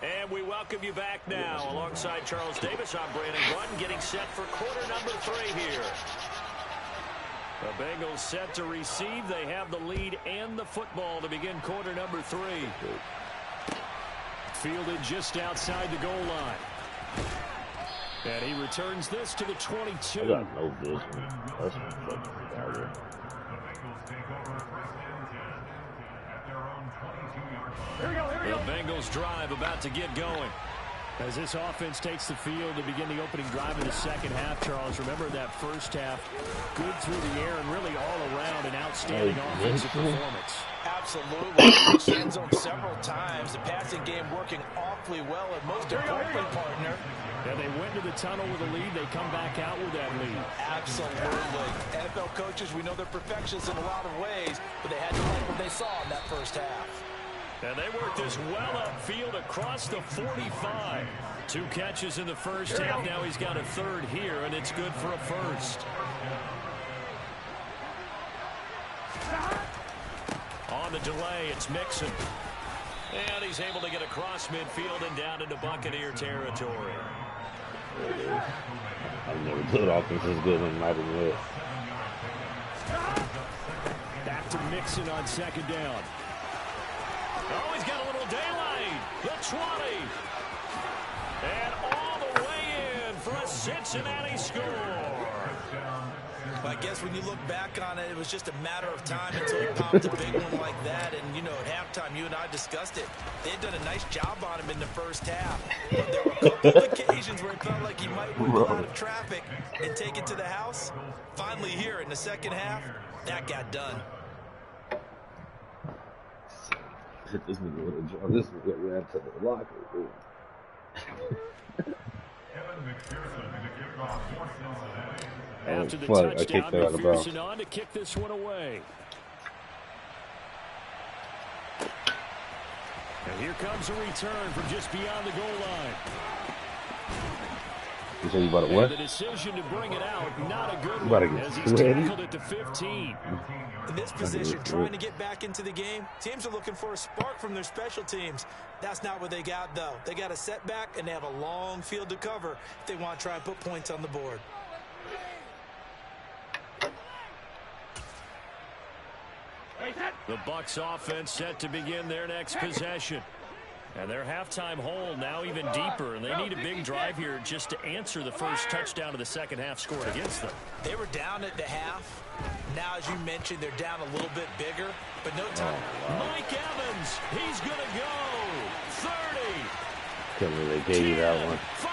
And we welcome you back now. Alongside Charles Davis, I'm Brandon Button, getting set for quarter number 3 here. The Bengals set to receive. They have the lead and the football to begin quarter number 3. Fielded just outside the goal line. And he returns this to the 22. I got no vision. That's fucking retarded. The Bengals drive about to get going. As this offense takes the field to begin the opening drive in the second half, Charles, remember that first half, good through the air and really all around an outstanding offensive performance. Absolutely. Reached the end zone several times. The passing game working awfully well, and most importantly, partner. Yeah, they went to the tunnel with a lead. They come back out with that lead. Absolutely. NFL coaches, we know they're perfectionists in a lot of ways, but they had to like what they saw in that first half. And they worked this well upfield across the 45. 2 catches in the first half. Now he's got a third here, and it's good for a first. On the delay, it's Mixon. And he's able to get across midfield and down into Buccaneer territory. I've never thought offense is good on night and day. Back to Mixon on second down. Oh, he's got a little daylight. The 20. And all the way in for a Cincinnati score. I guess when you look back on it, it was just a matter of time until he popped a big one like that. And, you know, at halftime, you and I discussed it. They had done a nice job on him in the first half. But there were a couple of occasions where it felt like he might wiggle out of traffic and take it to the house. Finally here in the second half, that got done. This nigga would have drawn this nigga ran to the locker room. After the fuck, touchdown, McPherson on to kick this one away. And here comes a return from just beyond the goal line. You say you about to what? The decision to bring it out, not a good one, as he's tackled at the 15. In this position, trying to get back into the game, teams are looking for a spark from their special teams. That's not what they got, though. They got a setback, and they have a long field to cover if they want to try and put points on the board. The Bucs offense set to begin their next possession. And their halftime hole now even deeper, and they need a big drive here just to answer the first touchdown of the second half scored against them. They were down at the half. Now, as you mentioned, they're down a little bit bigger, but no time. Mike Evans, he's going to go. 30. Couldn't really gave you that one. 5,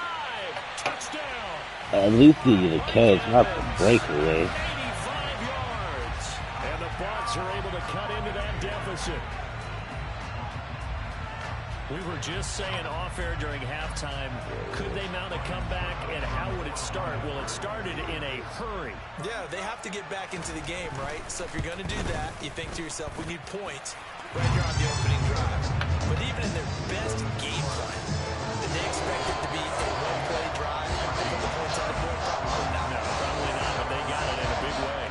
touchdown. At least give you the catch, not the breakaway. 85 yards. And the Bucs are able to cut into that deficit. We were just saying off-air during halftime, could they mount a comeback, and how would it start? Well, it started in a hurry. Yeah, they have to get back into the game, right? So if you're going to do that, you think to yourself, we need points right here on the opening drive. But even in their best game plan, did they expect it to be a one-play drive and put the points on the board? Probably not. No, probably not, but they got it in a big way.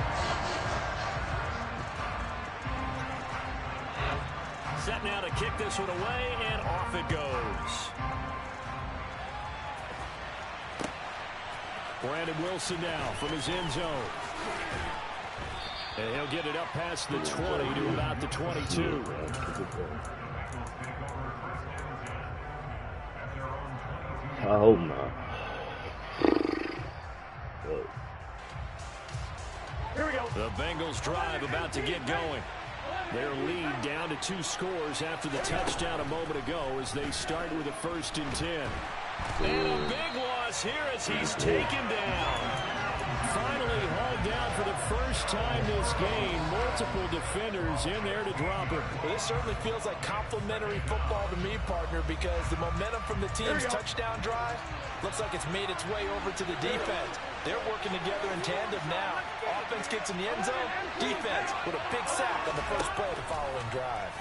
Set now to kick this one away, and off it goes. Brandon Wilson now from his end zone. And he'll get it up past the 20 to about the 22. I hope not. Here we go. The Bengals drive about to get going. Their lead down to 2 scores after the touchdown a moment ago as they start with a 1st and 10. And a big loss here as he's taken down. Finally hauled down for the first time this game. Multiple defenders in there to drop her. Well, this certainly feels like complimentary football to me, partner, because the momentum from the team's touchdown drive looks like it's made its way over to the defense. They're working together in tandem now. Offense gets in the end zone. Defense with a big sack on the first play of the following drive.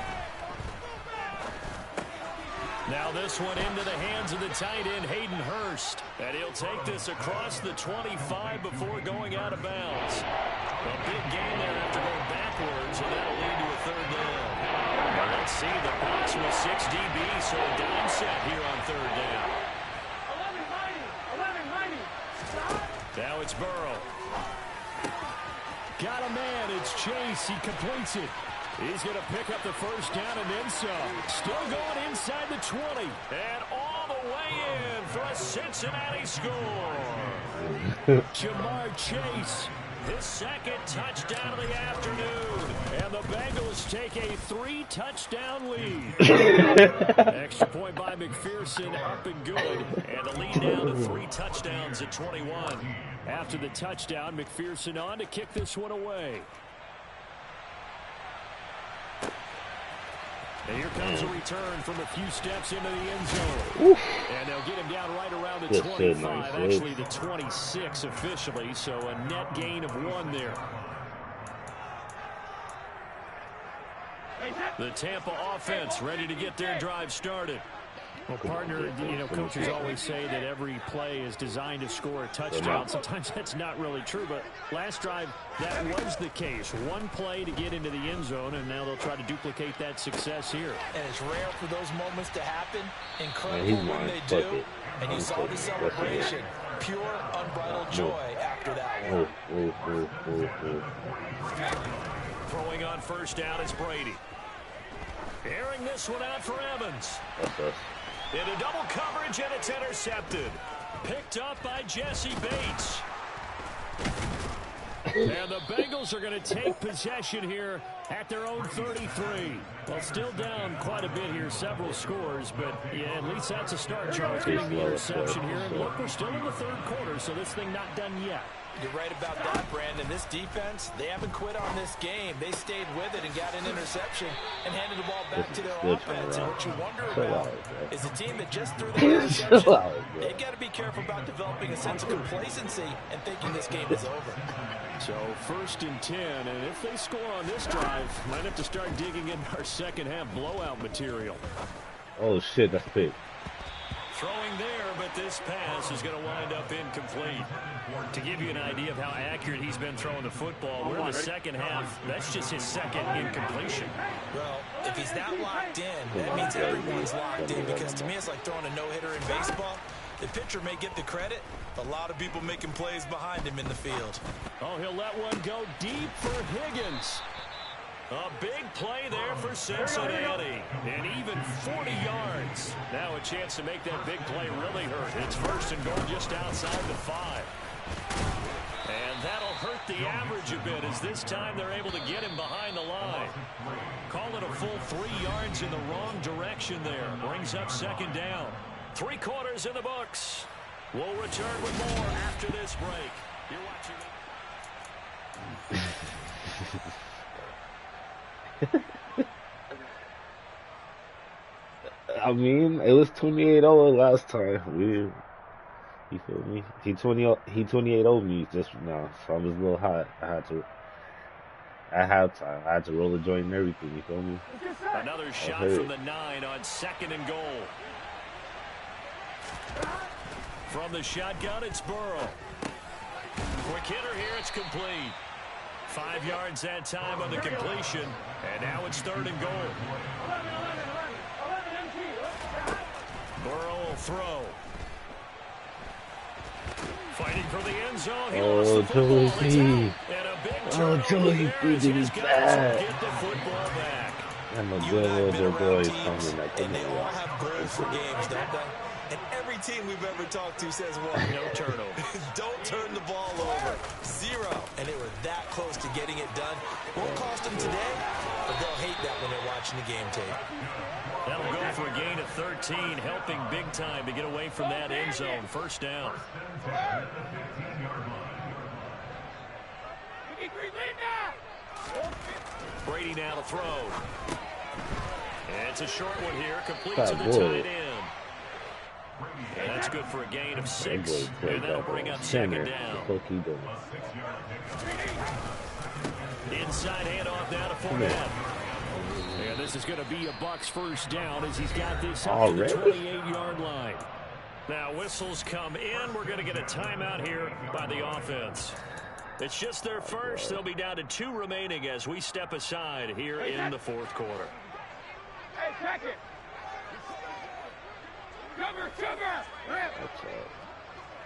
Now this one into the hands of the tight end, Hayden Hurst. And he'll take this across the 25 before going out of bounds. A big gain there after going backwards, and that'll lead to a 3rd down. Now let's see, the box was 6 DB, so a dime set here on 3rd down. Now it's Burrow. Got a man, it's Chase, he completes it. He's going to pick up the 1st down and then some. Still going inside the 20. And all the way in for a Cincinnati score. Jamar Chase, his 2nd touchdown of the afternoon. And the Bengals take a 3-touchdown lead. Extra point by McPherson, up and good. And the lead down to 3 touchdowns at 21. After the touchdown, McPherson on to kick this one away. And here comes a return from a few steps into the end zone. Oof. And they'll get him down right around the 25, actually the 26 officially, so a net gain of 1 there. The Tampa offense ready to get their drive started. Well, partner, you know, coaches always say that every play is designed to score a touchdown. Sometimes that's not really true, but last drive, that was the case. 1 play to get into the end zone, and now they'll try to duplicate that success here. And it's rare for those moments to happen. Incredible when they do. And you saw the celebration. Pure, unbridled joy after that one. Throwing on 1st down is Brady. Airing this one out for Evans. Into double coverage, and it's intercepted. Picked up by Jesse Bates. And the Bengals are going to take possession here at their own 33. Well, still down quite a bit here, several scores, but yeah, at least that's a start, Charles, getting the interception here. And look, we're still in the 3rd quarter, so this thing not done yet. You're right about that, Brandon. This defense, they haven't quit on this game. They stayed with it and got an interception and handed the ball back to their offense. And what you wonder about is a team that just threw the interception. They've got to be careful about developing a sense of complacency and thinking this game is over. So 1st and 10, and if they score on this drive, might have to start digging in our 2nd half blowout material. Oh shit, that's big. Throwing there, but this pass is going to wind up incomplete. To give you an idea of how accurate he's been throwing the football, we're in the 2nd half. That's just his 2nd incompletion. Well, if he's that locked in, that means everyone's locked in, because to me it's like throwing a no-hitter in baseball. The pitcher may get the credit. A lot of people making plays behind him in the field. Oh, he'll let one go deep for Higgins. A big play there for Cincinnati. And even 40 yards. Now a chance to make that big play really hurt. It's 1st and goal just outside the 5. And that'll hurt the average a bit, as this time they're able to get him behind the line. Call it a full 3 yards in the wrong direction there. Brings up 2nd down. 3 quarters in the books. We'll return with more after this break. You're watching. I mean, it was 28-0 last time. You feel me? He 28-0 me just now, so I was a little hot. I had to at halftime. I had to roll the joint and everything. You feel me? Another shot from the 9 on 2nd and goal. From the shotgun, it's Burrow. Quick hitter here, it's complete. 5 yards that time on the completion, and now it's 3rd and goal. Burrow will throw. Fighting for the end zone. He lost the football. It's out. And a big turnover there as his guys will get the football back. I'm a good little boy coming back. And they all have goals for games, don't they? And every team we've ever talked to says what? No turnover. Don't turn the ball over. 0. And they were that close to getting it done. Won't cost them today, but they'll hate that when they're watching the game tape. That'll go for a gain of 13, helping big time to get away from that end zone. 1st down. Brady now to throw. And it's a short one here, complete to the tight end. And that's good for a gain of 6. And that'll bring up 2nd down. Inside handoff now to Fournette. And this is going to be a Bucs 1st down as he's got this up to the 28-yard line. Now whistles come in. We're going to get a timeout here by the offense. It's just their first. They'll be down to 2 remaining as we step aside here in the 4th quarter. Hey, check it. Cover. Rip.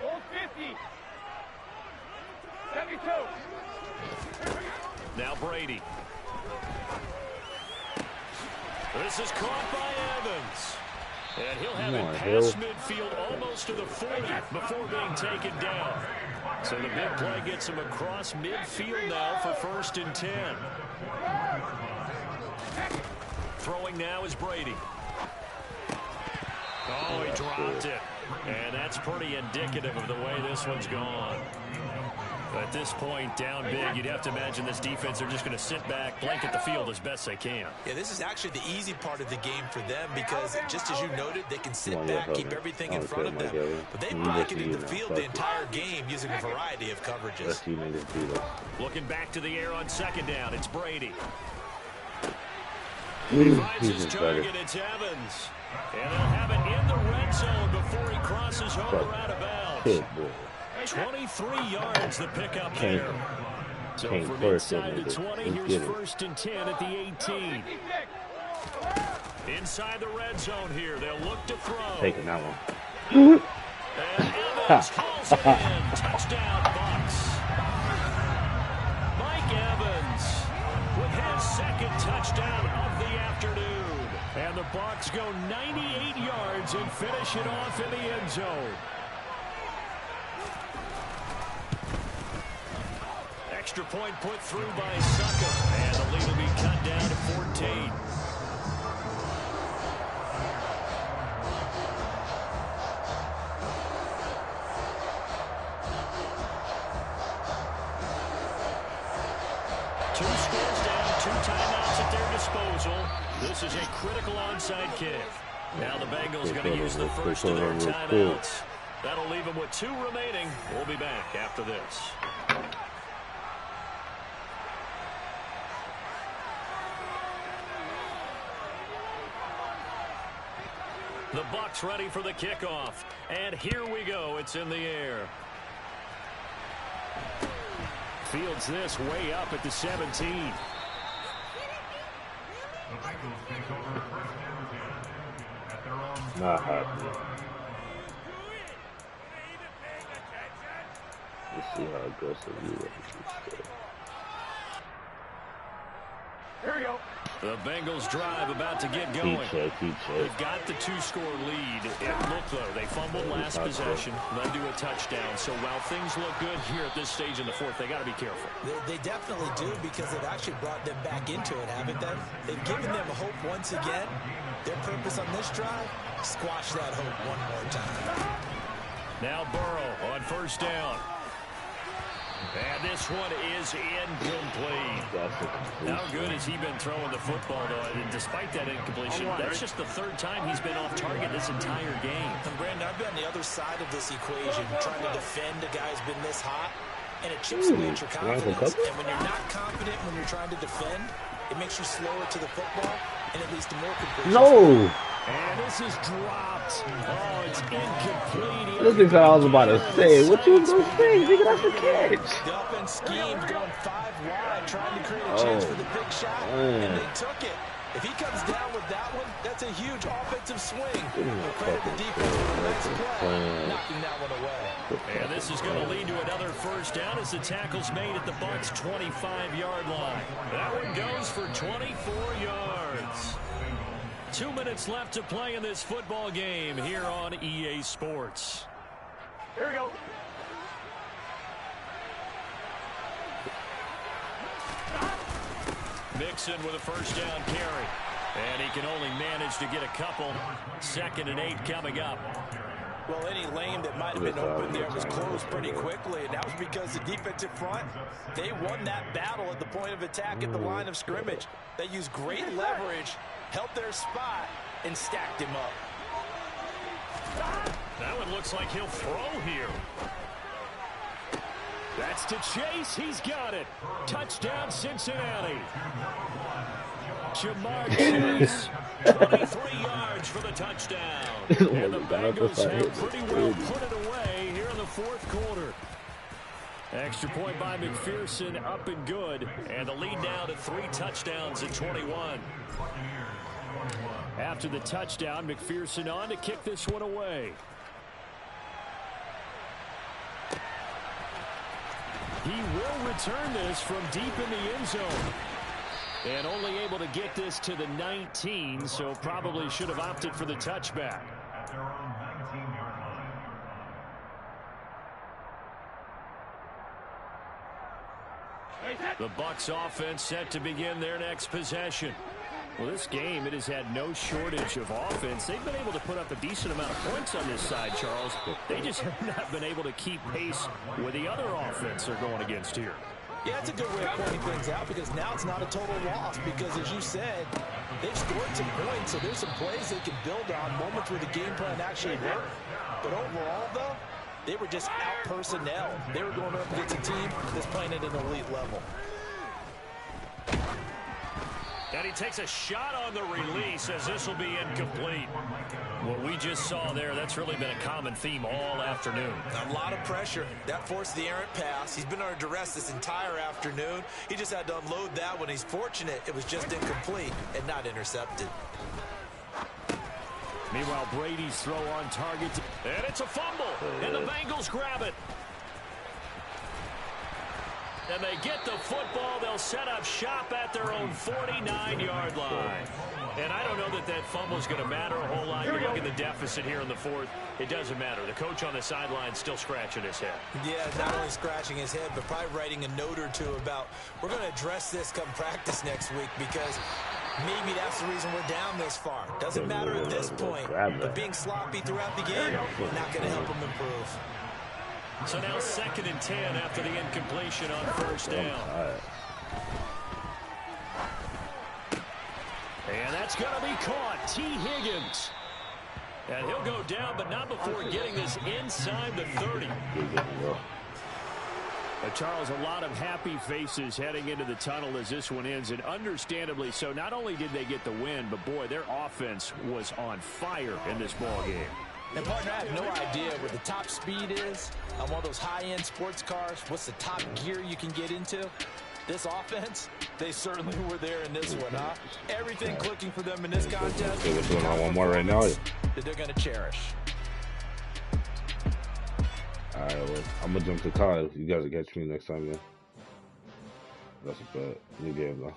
Old 50. 72. Now Brady. This is caught by Evans. And he'll have it past midfield almost to the 40 before being taken down. So the big play gets him across midfield now for 1st and 10. Throwing now is Brady. Oh, he dropped it. And that's pretty indicative of the way this one's gone. At this point, down big, you'd have to imagine this defense are just going to sit back, blanket the field as best they can. Yeah, this is actually the easy part of the game for them because, just as you noted, they can sit back, keep everything in front of them. But they blanketed the field the entire game using a variety of coverages. Looking back to the air on 2nd down, it's Brady. He finds his target, it's Evans. And they'll have it in the red zone before he crosses over out of bounds. 23 yards the pickup there. So from inside the 20, here's 1st and 10 at the 18. Inside the red zone here, they'll look to throw. Taking that one. And Evans hauls it in. Touchdown, Bucs. Mike Evans with his 2nd touchdown of the afternoon. And the Bucs go 98 yards and finish it off in the end zone. Extra point put through by Suckup. And the lead will be cut down to 14. Two scores down, 2 timeouts at their disposal. This is a critical onside kick. Now the Bengals going to use the first of their timeouts. That'll leave them with 2 remaining. We'll be back after this. The Bucs ready for the kickoff. And here we go. It's in the air. Fields this way up at the 17. Not happening. Let's see how aggressive you are. Here we go. The Bengals drive about to get going. They've got the 2-score lead. It looked, though, they fumbled last possession, led to a touchdown. So while things look good here at this stage in the 4th, they got to be careful. They definitely do because they've actually brought them back into it, haven't they? They've given them hope once again. Their purpose on this drive, squash that hope one more time. Now Burrow on 1st down. And this one is incomplete. How good has he been throwing the football, though? And despite that incompletion, that's just the third time he's been off target this entire game. And Brandon, I've been on the other side of this equation, trying to defend a guy who's been this hot, and it chips away at your confidence. And when you're not confident when you're trying to defend, it makes you slower to the football, and it leads to more completions. No! And this is dropped. Oh, it's incomplete. Look at what I was about to say. What you was going to say? Nigga, that's a catch. The offense schemed going 5 wide, trying to create a chance for the big shot, and they took it. If he comes down with that one, that's a huge offensive swing. But credit the defense for the next play, knocking that one away. And this is going to lead to another first down as the tackle's made at the Bucs' 25-yard line. That one goes for 24 yards. 2 minutes left to play in this football game here on EA Sports. Here we go. Mixon with a first down carry. And he can only manage to get a couple. 2nd and 8 coming up. Well, any lane that might have been open there was closed pretty quickly, and that was because the defensive front, they won that battle at the point of attack at the line of scrimmage. They used great leverage, held their spot, and stacked him up. That one looks like he'll throw here. That's to Chase. He's got it. Touchdown, Cincinnati. Jamar Chase, 23 yards for the touchdown. And the Bengals have pretty well put it away here in the 4th quarter. Extra point by McPherson, up and good. And the lead now to 3 touchdowns at 21. After the touchdown, McPherson on to kick this one away. He will return this from deep in the end zone. And only able to get this to the 19, so probably should have opted for the touchback. The Bucs offense set to begin their next possession. Well, this game, it has had no shortage of offense. They've been able to put up a decent amount of points on this side, Charles. They just have not been able to keep pace with the other offense they're going against here. Yeah, it's a good way of pointing things out because now it's not a total loss because, as you said, they've scored some points, so there's some plays they can build on, moments where the game plan actually worked. But overall, though, they were just out-personnel. They were going up against a team that's playing at an elite level. And he takes a shot on the release as this will be incomplete. What we just saw there, that's really been a common theme all afternoon. A lot of pressure. That forced the errant pass. He's been under duress this entire afternoon. He just had to unload that one. He's fortunate it was just incomplete and not intercepted. Meanwhile, Brady's throw on target. And it's a fumble. And the Bengals grab it. And they get the football. They'll set up shop at their own 49-yard line. And I don't know that that fumble is going to matter a whole lot. You look at the deficit here in the 4th. It doesn't matter. The coach on the sideline still scratching his head. Yeah, not only scratching his head, but probably writing a note or two about we're going to address this come practice next week because maybe that's the reason we're down this far. Doesn't matter at this point. But being sloppy throughout the game, not going to help him improve. So now 2nd and 10 after the incompletion on first down. And that's going to be caught. T. Higgins. And he'll go down, but not before getting this inside the 30. Charles, a lot of happy faces heading into the tunnel as this one ends, and understandably so. Not only did they get the win, but boy, their offense was on fire in this ball game. And, partner, I have no idea what the top speed is on one of those high-end sports cars. What's the top gear you can get into? This offense, they certainly were there in this one, huh? Everything clicking for them in this contest. We're doing on one more right now. That they're going to cherish. All right, well, I'm going to jump to Kyle. You guys will catch me next time, yeah? That's a bet. New game, though.